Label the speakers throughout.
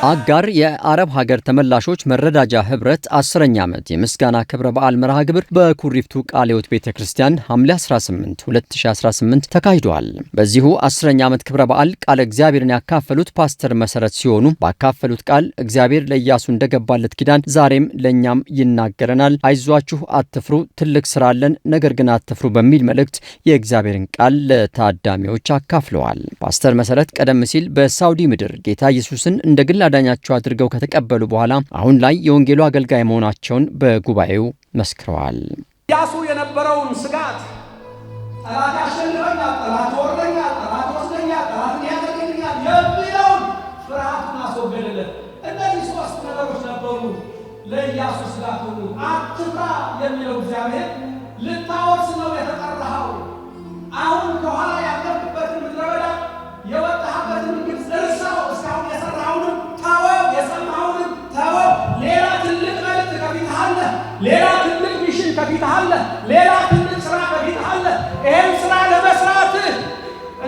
Speaker 1: አጋር የአረብ ሀገር ተመላሾች መረዳጃ ህብረት 10ኛ ዓመት የምስጋና ክብረ በዓል መርሃ ግብር በኩሪፍቱ ቃለ ሕይወት ቤተክርስቲያን ሐምሌ 18 2018 ተካሂዷል። በዚሁ 10ኛ ዓመት ክብረ በዓል ቃለ እግዚአብሔርን ያካፈሉት ፓስተር መሰረት ሲሆኑ ባካፈሉት ቃል እግዚአብሔር ለኢያሱ እንደገባለት ኪዳን ዛሬም ለኛም ይናገረናል፣ አይዟችሁ አትፍሩ፣ ትልቅ ስራ አለን፣ ነገር ግን አትፍሩ በሚል መልእክት የእግዚአብሔርን ቃል ለታዳሚዎች አካፍለዋል። ፓስተር መሰረት ቀደም ሲል በሳውዲ ምድር ጌታ ኢየሱስን እንደ ግል አዳኛቸው አድርገው ከተቀበሉ በኋላ አሁን ላይ የወንጌሉ አገልጋይ መሆናቸውን በጉባኤው መስክረዋል።
Speaker 2: ኢያሱ የነበረውን ስጋት ጠላት ያሸንፈኛል፣ ጠላት ወረኛል፣ ጠላት ወስደኛል፣ ጠላት ያደርገኛል የሚለውን ፍርሃቱን አስወገደለት። እነዚህ ሶስት ነገሮች ነበሩ ለኢያሱ ስጋት ሁሉ። አትፍራ የሚለው እግዚአብሔር ልታወርስ ነው የተጠራኸው። አሁን ከኋላ ያለፍክበትን ምድረ በዳ የወጣህበትን ግብፅ እርሳው፣ እስካሁን የሰራኸውንም ተወው፣ የሰማኸውንም ተወው። ሌላ ትልቅ መልእክት ከፊትህ አለ፣ ሌላ ትልቅ ሚሽን ከፊትህ አለ፣ ሌላ ትልቅ ስራ ከፊትህ አለ። ይሄን ስራ ለመስራትህ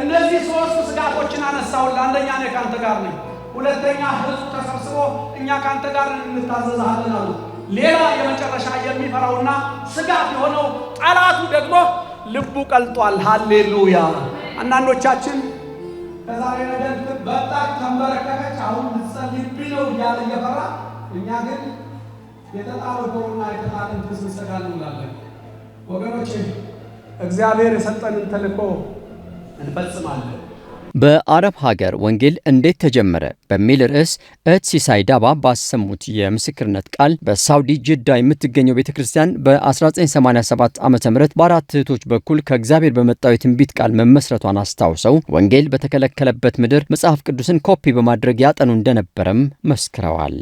Speaker 2: እነዚህ ሶስት ስጋቶችን አነሳሁልህ። አንደኛ እኔ ካንተ ጋር ነኝ፣ ሁለተኛ ህዝቡ ተሰብስቦ እኛ ካንተ ጋር እንታዘዝሃለን አሉ። ሌላ የመጨረሻ የሚፈራውና ስጋት የሆነው ጠላቱ ደግሞ ልቡ ቀልጧል። ሃሌሉያ! አንዳንዶቻችን ከዛሬ ነገር በጣም ተንበረከከች፣ አሁን ልትጸልይብኝ ነው እያለ እየፈራ፣ እኛ ግን የተጣለው ዶሮና የተጣለን ትስ እንሰጋለን እንላለን። ወገኖቼ እግዚአብሔር የሰጠንን ተልእኮ እንፈጽማለን።
Speaker 1: በአረብ ሀገር ወንጌል እንዴት ተጀመረ በሚል ርዕስ እህት ሲሳይ ዳባ ባሰሙት የምስክርነት ቃል በሳውዲ ጅዳ የምትገኘው ቤተክርስቲያን በ1987 ዓ.ም በአራት እህቶች በኩል ከእግዚአብሔር በመጣው የትንቢት ቃል መመስረቷን አስታውሰው ወንጌል በተከለከለበት ምድር መጽሐፍ ቅዱስን ኮፒ በማድረግ ያጠኑ እንደነበረም መስክረዋል።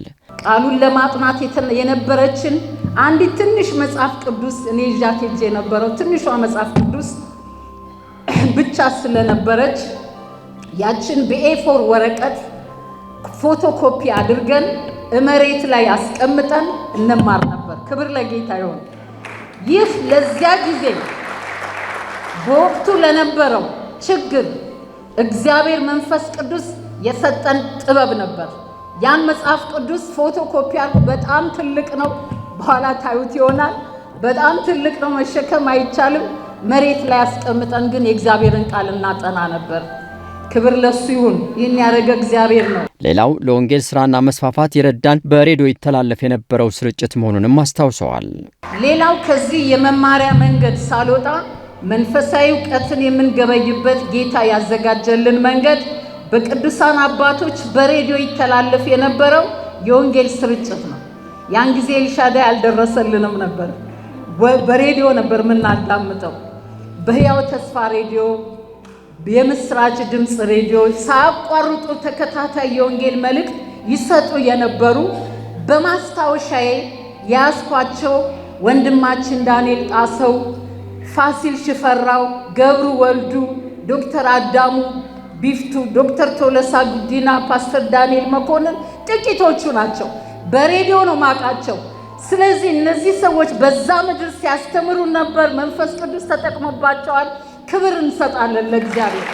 Speaker 3: ቃሉን ለማጥናት የነበረችን አንዲት ትንሽ መጽሐፍ ቅዱስ እኔ ይዣት ሄጄ የነበረው ትንሿ መጽሐፍ ቅዱስ ብቻ ስለነበረች ያችን በኤ4 ወረቀት ፎቶኮፒ አድርገን መሬት ላይ አስቀምጠን እንማር ነበር። ክብር ለጌታ ይሁን። ይህ ለዚያ ጊዜ በወቅቱ ለነበረው ችግር እግዚአብሔር መንፈስ ቅዱስ የሰጠን ጥበብ ነበር። ያን መጽሐፍ ቅዱስ ፎቶኮፒ አድርጎ በጣም ትልቅ ነው፣ በኋላ ታዩት ይሆናል። በጣም ትልቅ ነው፣ መሸከም አይቻልም። መሬት ላይ አስቀምጠን ግን የእግዚአብሔርን ቃል እናጠና ነበር። ክብር ለሱ ይሁን። ይህን ያደረገ እግዚአብሔር ነው።
Speaker 1: ሌላው ለወንጌል ስራና መስፋፋት የረዳን በሬዲዮ ይተላለፍ የነበረው ስርጭት መሆኑንም አስታውሰዋል።
Speaker 3: ሌላው ከዚህ የመማሪያ መንገድ ሳልወጣ መንፈሳዊ ዕውቀትን የምንገበይበት ጌታ ያዘጋጀልን መንገድ በቅዱሳን አባቶች በሬዲዮ ይተላለፍ የነበረው የወንጌል ስርጭት ነው። ያን ጊዜ ኤልሻዳይ አልደረሰልንም ነበር። በሬዲዮ ነበር የምናዳምጠው። በሕያው ተስፋ ሬዲዮ፣ የምስራች ድምፅ ሬዲዮ ሳያቋርጡ ተከታታይ የወንጌል መልእክት ይሰጡ የነበሩ በማስታወሻዬ ያስኳቸው ወንድማችን ዳንኤል ጣሰው፣ ፋሲል ሽፈራው፣ ገብሩ ወልዱ፣ ዶክተር አዳሙ ቢፍቱ፣ ዶክተር ቶለሳ ጉዲና፣ ፓስተር ዳንኤል መኮንን ጥቂቶቹ ናቸው። በሬዲዮ ነው ማቃቸው። ስለዚህ እነዚህ ሰዎች በዛ ምድር ሲያስተምሩ ነበር። መንፈስ ቅዱስ ተጠቅሞባቸዋል። ክብር እንሰጣለን ለእግዚአብሔር።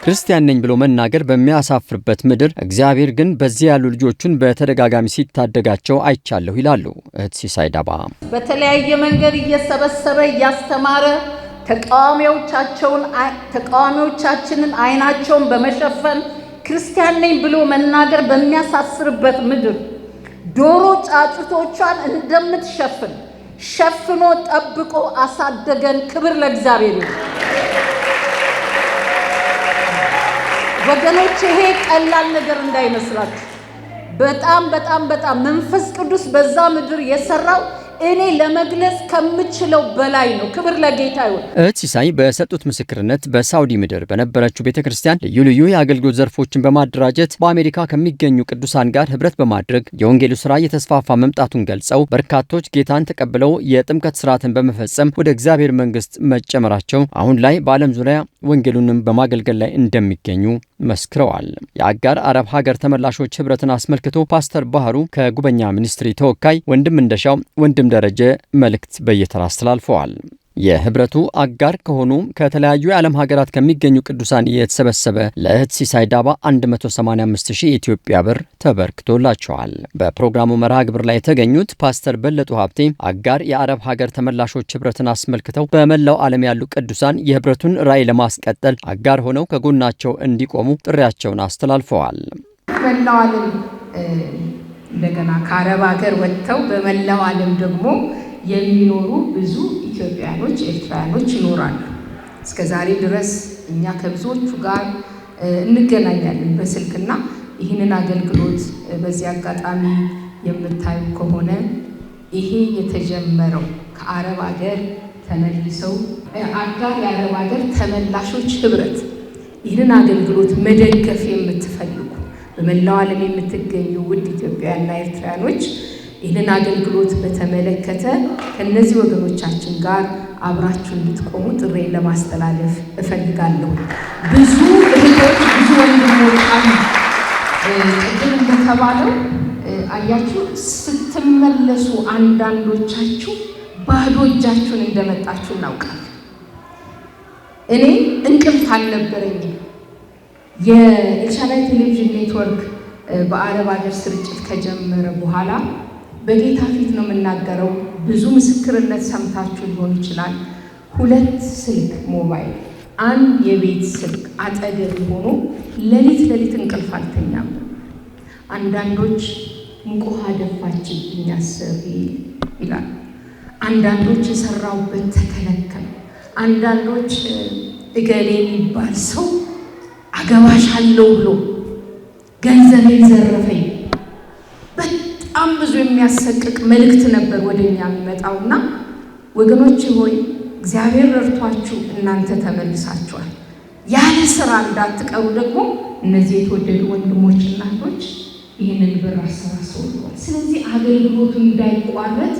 Speaker 1: ክርስቲያን ነኝ ብሎ መናገር በሚያሳፍርበት ምድር እግዚአብሔር ግን በዚህ ያሉ ልጆቹን በተደጋጋሚ ሲታደጋቸው አይቻለሁ ይላሉ እህት ሲሳይ ዳባ።
Speaker 3: በተለያየ መንገድ እየሰበሰበ እያስተማረ ተቃዋሚዎቻችንን አይናቸውን በመሸፈን ክርስቲያን ነኝ ብሎ መናገር በሚያሳስርበት ምድር ዶሮ ጫጩቶቿን እንደምትሸፍን ሸፍኖ ጠብቆ አሳደገን። ክብር ለእግዚአብሔር ይሁን። ወገኖች ይሄ ቀላል ነገር እንዳይመስላችሁ። በጣም መንፈስ ቅዱስ በዛ ምድር የሰራው እኔ ለመግለጽ ከምችለው በላይ ነው። ክብር ለጌታ ይሁን።
Speaker 1: እህት ሲሳይ በሰጡት ምስክርነት በሳውዲ ምድር በነበረችው ቤተክርስቲያን ልዩ ልዩ የአገልግሎት ዘርፎችን በማደራጀት በአሜሪካ ከሚገኙ ቅዱሳን ጋር ህብረት በማድረግ የወንጌሉ ስራ እየተስፋፋ መምጣቱን ገልጸው በርካቶች ጌታን ተቀብለው የጥምቀት ስርዓትን በመፈጸም ወደ እግዚአብሔር መንግስት መጨመራቸው አሁን ላይ በዓለም ዙሪያ ወንጌሉንም በማገልገል ላይ እንደሚገኙ መስክረዋል። የአጋር አረብ ሀገር ተመላሾች ህብረትን አስመልክቶ ፓስተር ባህሩ ከጉበኛ ሚኒስትሪ ተወካይ ወንድም እንደሻው፣ ወንድም ደረጀ መልእክት በየተራ አስተላልፈዋል። የህብረቱ አጋር ከሆኑ ከተለያዩ የዓለም ሀገራት ከሚገኙ ቅዱሳን የተሰበሰበ ለእህት ሲሳይ ዳባ 185,000 የኢትዮጵያ ብር ተበርክቶላቸዋል። በፕሮግራሙ መርሃ ግብር ላይ የተገኙት ፓስተር በለጡ ሀብቴ አጋር የአረብ ሀገር ተመላሾች ህብረትን አስመልክተው በመላው ዓለም ያሉ ቅዱሳን የህብረቱን ራዕይ ለማስቀጠል አጋር ሆነው ከጎናቸው እንዲቆሙ ጥሪያቸውን አስተላልፈዋል።
Speaker 4: በመላው ዓለም እንደገና ከአረብ ሀገር ወጥተው በመላው ዓለም ደግሞ የሚኖሩ ብዙ ኢትዮጵያኖች፣ ኤርትራኖች ይኖራሉ። እስከዛሬ ድረስ እኛ ከብዙዎቹ ጋር እንገናኛለን በስልክና ይህንን አገልግሎት በዚህ አጋጣሚ የምታዩ ከሆነ ይሄ የተጀመረው ከአረብ ሀገር ተመልሰው አጋር የአረብ ሀገር ተመላሾች ህብረት ይህንን አገልግሎት መደገፍ የምትፈልጉ በመላው ዓለም የምትገኙ ውድ ኢትዮጵያውያንና ኤርትራኖች ይህንን አገልግሎት በተመለከተ ከነዚህ ወገኖቻችን ጋር አብራችሁ እንድትቆሙ ጥሪ ለማስተላለፍ እፈልጋለሁ። ብዙ እህቶች፣ ብዙ ወንድሞች አሉ። ቅድም እንደተባለው አያችሁ ስትመለሱ አንዳንዶቻችሁ ባዶ እጃችሁን እንደመጣችሁ እናውቃለን። እኔ እንቅልፍ አልነበረኝም። የኤልሻዳይ ቴሌቪዥን ኔትወርክ በአረብ ሀገር ስርጭት ከጀመረ በኋላ በጌታ ፊት ነው የምናገረው። ብዙ ምስክርነት ሰምታችሁ ሊሆን ይችላል። 2 ስልክ ሞባይል፣ 1 የቤት ስልክ አጠገብ ሆኖ ሌሊት እንቅልፍ አልተኛም። አንዳንዶች ሙቅ ውሃ ደፋችብኝ አሰሪ ይላል። አንዳንዶች የሰራውበት ተከለከለ። አንዳንዶች እገሌ የሚባል ሰው አገባሻለሁ ብሎ ገንዘቤን ዘረፈኝ። በጣም ብዙ የሚያሰቅቅ መልእክት ነበር ወደኛ የሚመጣውና ወገኖች ሆይ እግዚአብሔር ረድቷችሁ እናንተ ተመልሳችኋል። ያለ ስራ እንዳትቀሩ ደግሞ እነዚህ የተወደዱ ወንድሞችና እህቶች ይህንን ብር አሰባስበዋል። ስለዚህ አገልግሎቱ እንዳይቋረጥ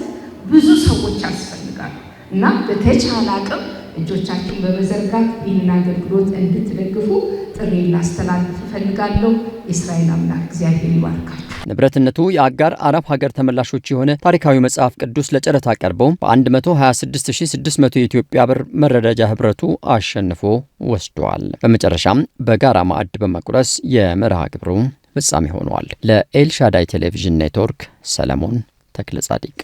Speaker 4: ብዙ ሰዎች ያስፈልጋሉ እና በተቻለ አቅም እጆቻችሁን በመዘርጋት ይህንን አገልግሎት እንድትደግፉ ጥሪ ላስተላልፍ እፈልጋለሁ። የእስራኤል አምላክ እግዚአብሔር ይባርካችሁ።
Speaker 1: ንብረትነቱ የአጋር አረብ ሀገር ተመላሾች የሆነ ታሪካዊ መጽሐፍ ቅዱስ ለጨረታ ቀርበው በ126,600 የኢትዮጵያ ብር መረዳጃ ህብረቱ አሸንፎ ወስዷል። በመጨረሻም በጋራ ማዕድ በመቁረስ የመርሃ ግብሩ ፍጻሜ ሆኗል። ለኤልሻዳይ ቴሌቪዥን ኔትወርክ ሰለሞን ተክለ ጻዲቅ